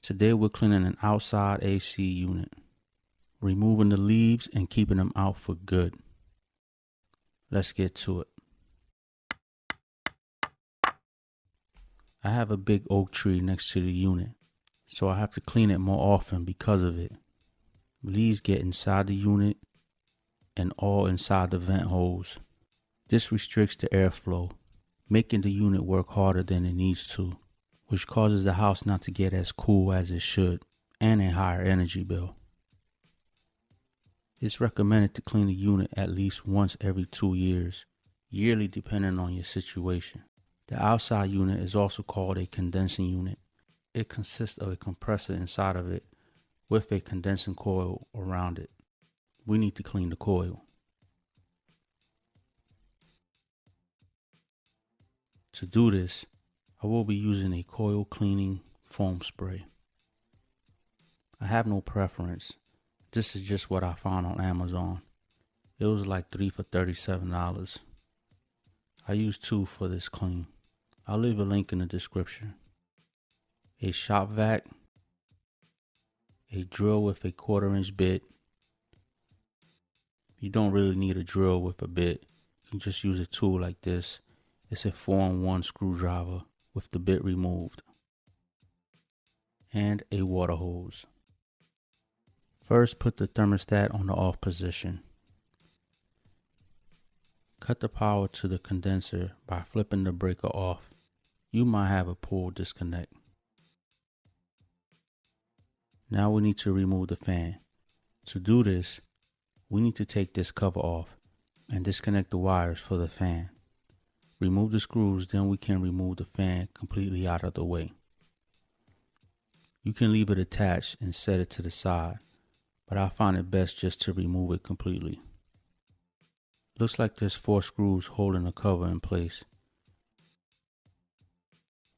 Today we're cleaning an outside AC unit, removing the leaves and keeping them out for good. Let's get to it. I have a big oak tree next to the unit, so I have to clean it more often because of it. Leaves get inside the unit and all inside the vent holes. This restricts the airflow, making the unit work harder than it needs to, which causes the house not to get as cool as it should and a higher energy bill. It's recommended to clean the unit at least once every 2 years, yearly depending on your situation. The outside unit is also called a condensing unit. It consists of a compressor inside of it with a condensing coil around it. We need to clean the coil. To do this, I will be using a coil cleaning foam spray. I have no preference. This is just what I found on Amazon. It was like 3 for $37. I used 2 for this clean. I'll leave a link in the description. A shop vac, a drill with a 1/4-inch bit. You don't really need a drill with a bit. You can just use a tool like this. It's a 4-in-1 screwdriver with the bit removed. And a water hose. First, put the thermostat on the off position. Cut the power to the condenser by flipping the breaker off. You might have a pull disconnect. Now we need to remove the fan. To do this, we need to take this cover off and disconnect the wires for the fan. Remove the screws, then we can remove the fan completely out of the way. You can leave it attached and set it to the side, but I find it best just to remove it completely. Looks like there's 4 screws holding the cover in place.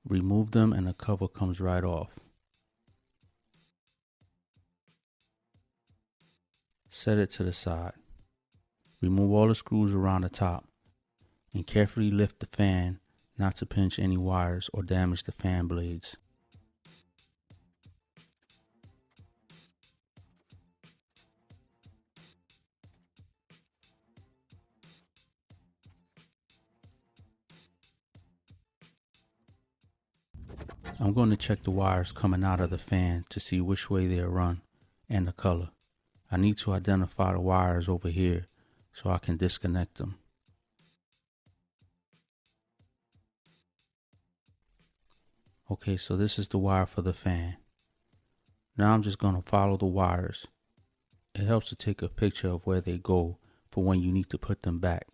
Remove them and the cover comes right off. Set it to the side. Remove all the screws around the top and carefully lift the fan not to pinch any wires or damage the fan blades. I'm going to check the wires coming out of the fan to see which way they are run and the color. I need to identify the wires over here so I can disconnect them. Okay, so this is the wire for the fan. Now I'm just going to follow the wires. It helps to take a picture of where they go for when you need to put them back.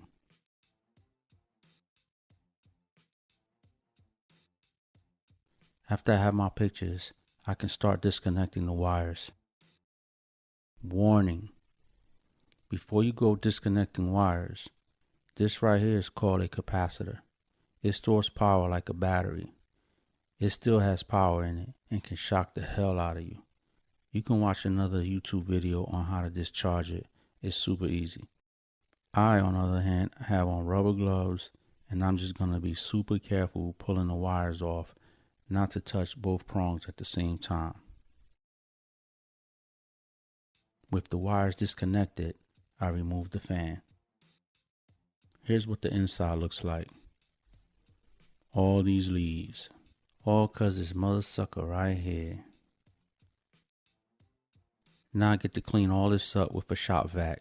After I have my pictures, I can start disconnecting the wires. Warning: before you go disconnecting wires, this right here is called a capacitor. It stores power like a battery. It still has power in it and can shock the hell out of you. You can watch another YouTube video on how to discharge it. It's super easy. I, on the other hand, have on rubber gloves, and I'm just going to be super careful pulling the wires off, not to touch both prongs at the same time. With the wires disconnected, I remove the fan. Here's what the inside looks like. All these leaves. All cause this mother sucker right here. Now I get to clean all this up with a shop vac.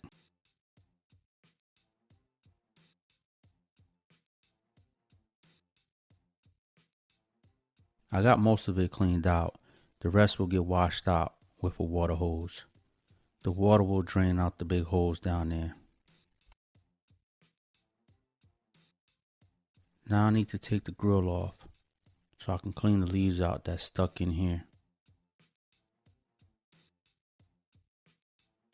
I got most of it cleaned out. The rest will get washed out with a water hose. The water will drain out the big holes down there. Now I need to take the grill off so I can clean the leaves out that's stuck in here.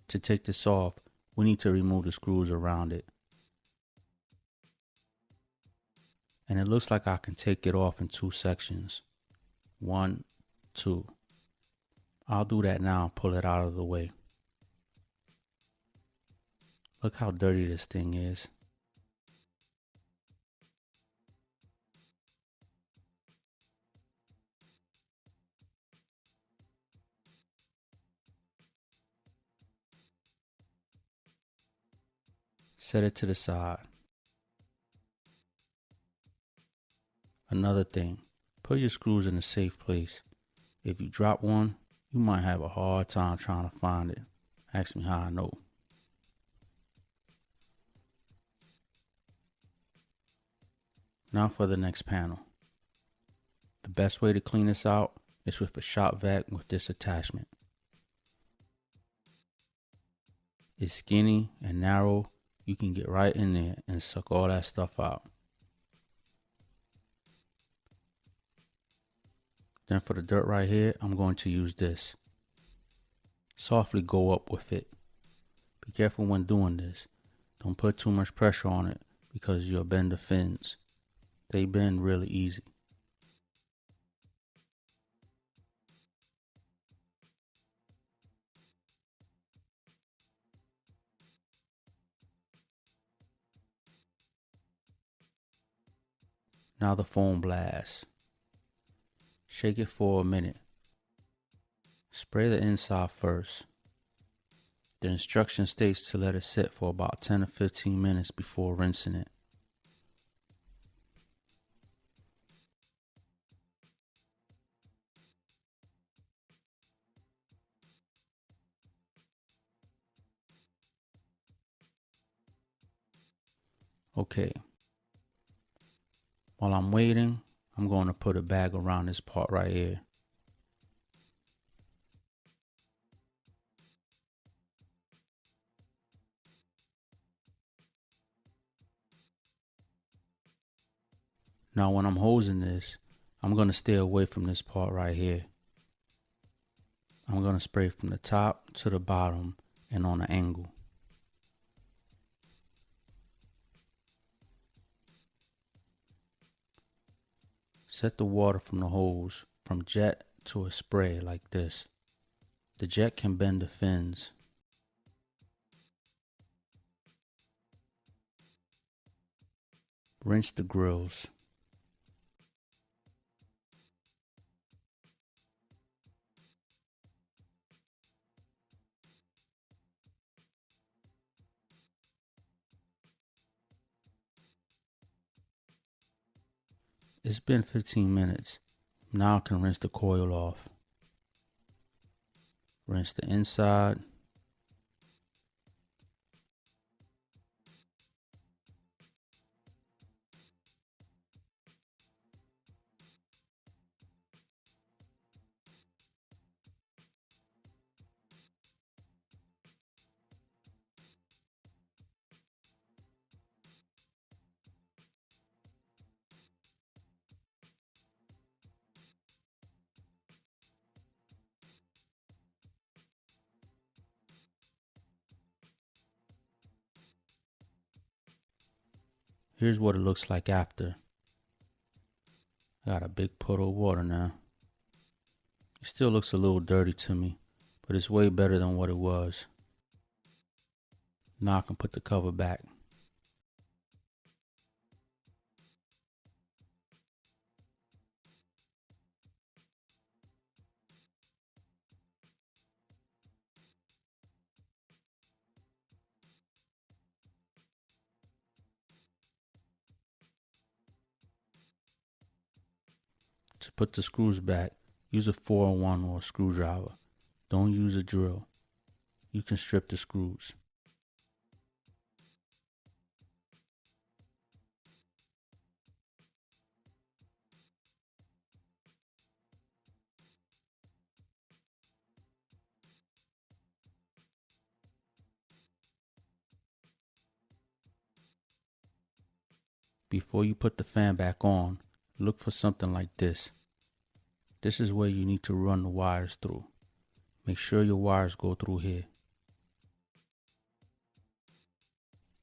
To take this off, we need to remove the screws around it. And it looks like I can take it off in 2 sections. 1, 2. I'll do that now and pull it out of the way. Look how dirty this thing is. Set it to the side. Another thing, put your screws in a safe place. If you drop one, you might have a hard time trying to find it. Ask me how I know. Now for the next panel. The best way to clean this out is with a shop vac with this attachment. It's skinny and narrow. You can get right in there and suck all that stuff out. Then for the dirt right here, I'm going to use this. Softly go up with it. Be careful when doing this. Don't put too much pressure on it because you'll bend the fins. They bend really easy. Now the foam blast. Shake it for a minute. Spray the inside first. The instruction states to let it sit for about 10 to 15 minutes before rinsing it. Okay. While I'm waiting, I'm going to put a bag around this part right here. Now when I'm hosing this, I'm going to stay away from this part right here. I'm going to spray from the top to the bottom and on an angle. Set the water from the hose from jet to a spray like this. The jet can bend the fins. Rinse the grills. It's been 15 minutes. Now I can rinse the coil off. Rinse the inside. Here's what it looks like after. I got a big puddle of water now. It still looks a little dirty to me, but it's way better than what it was. Now I can put the cover back. To put the screws back, use a 4-in-1 or a screwdriver. Don't use a drill. You can strip the screws. Before you put the fan back on, look for something like this. This is where you need to run the wires through. Make sure your wires go through here.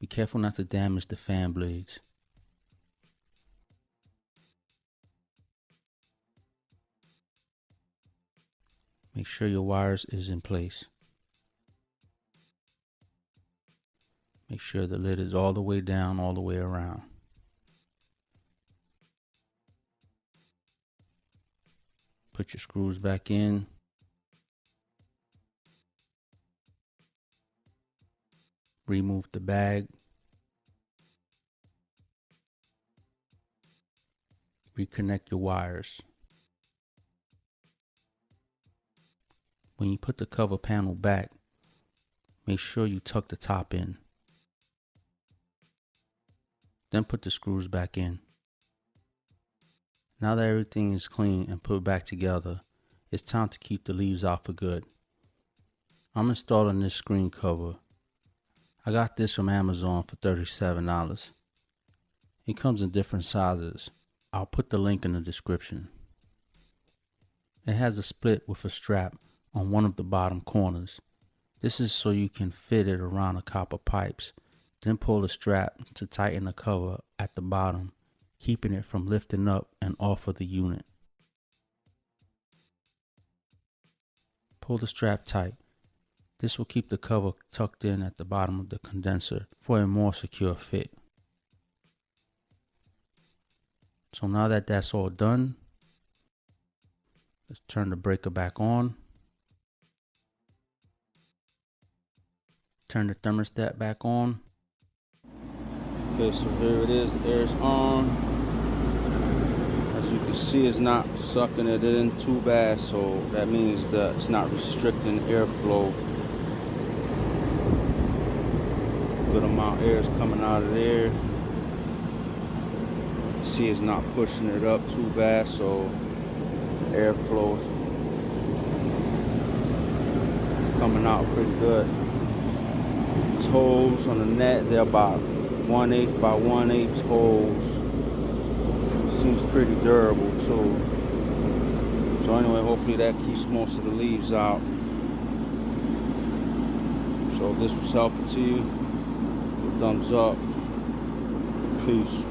Be careful not to damage the fan blades. Make sure your wires is in place. Make sure the lid is all the way down, all the way around. Put your screws back in. Remove the bag. reconnect your wires. When you put the cover panel back, make sure you tuck the top in. Then put the screws back in. Now that everything is clean and put back together, it's time to keep the leaves out for good. I'm installing this screen cover. I got this from Amazon for $37. It comes in different sizes. I'll put the link in the description. It has a split with a strap on one of the bottom corners. This is so you can fit it around the copper pipes. Then pull the strap to tighten the cover at the bottom, keeping it from lifting up and off of the unit. Pull the strap tight. This will keep the cover tucked in at the bottom of the condenser for a more secure fit. So now that that's all done, let's turn the breaker back on. Turn the thermostat back on. Okay, so here it is, the air is on. As you can see, it's not sucking it in too bad, so that means that it's not restricting airflow. Good amount of air is coming out of there. See, it's not pushing it up too bad, so airflow is coming out pretty good. These holes on the net, they're about 1/8 by 1/8 holes. Seems pretty durable too. So anyway, hopefully that keeps most of the leaves out. So if this was helpful to you, thumbs up. Peace.